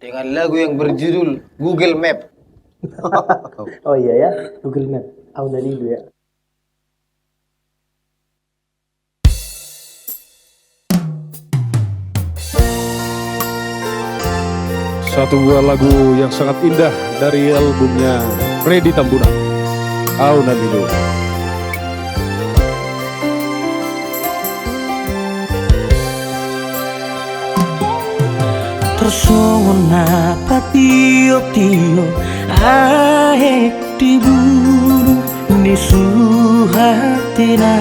dengan lagu yang berjudul Google Map. Oh iya ya, Google Map. Auna Lilu ya. Satu buah lagu yang sangat indah dari albumnya Freddy Tambunan, Auna Lilu. Tersona patio-tio ae diburu ni suhatina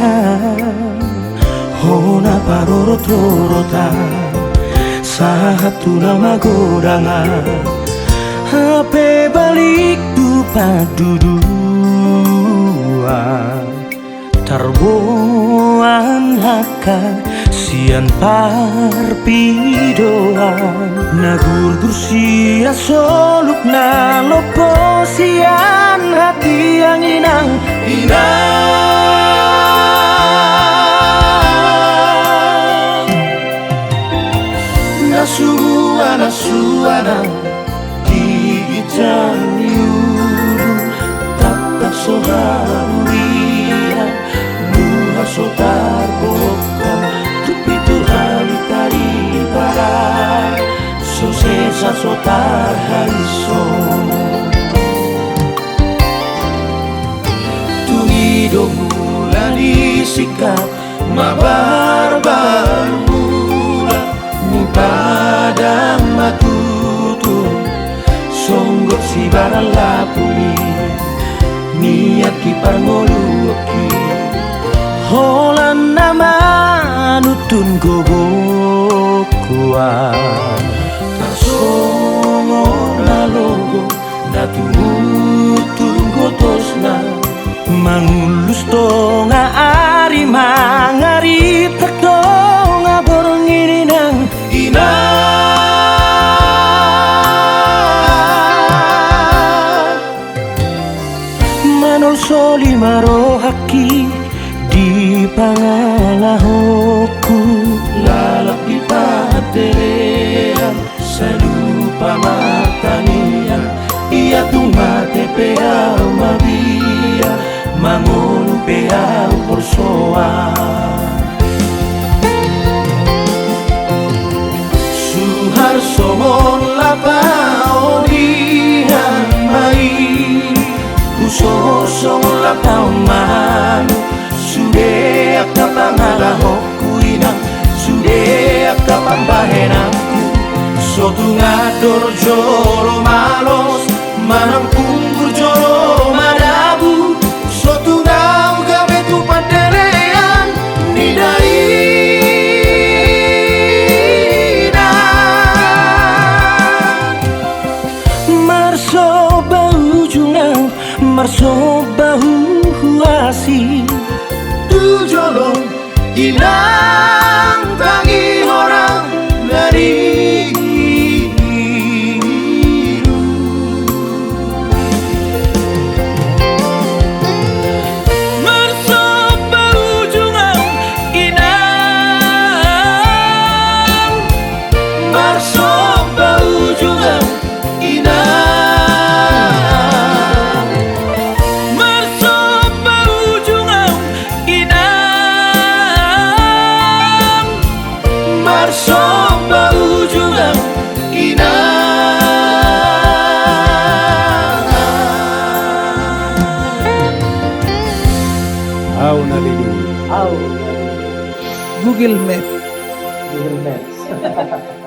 hona parorot-rorota satu nama godangan HP balik dupa duduan tarboan haka sian parpidoan nagur dursia soluk na lopo sian hati yang inang nasuana digitan yuru tatak soharia luha sotar boko tupitu hari tari barat sosesa sotar hariso tumido mula disikap mabarbar padang matutu songgot si barang lapuli niat kipar moluki holan nama nutun gogokuan tasongo nalogo natumutun gotosna mangulus tonga ari mangari tektonga borngirinang manol soli marohaki di pangalahoku lalap di paterean salupa matania ia tumate pea mabia mangon pea porsoan somon lapao dihan mai usosong lapao man sude akta pangalahok kuinang sude akta pambahenangku sotu ngador joro malos manang punggur joro madabu sotu nau gabe tu pandelean nidai marso bahu huasi tu jolong inang tangi orang dari marso bahu jungang inang marso bahu jungang inang sombra ujungan inang Auna Lilu. Au. Google Map. Google Maps.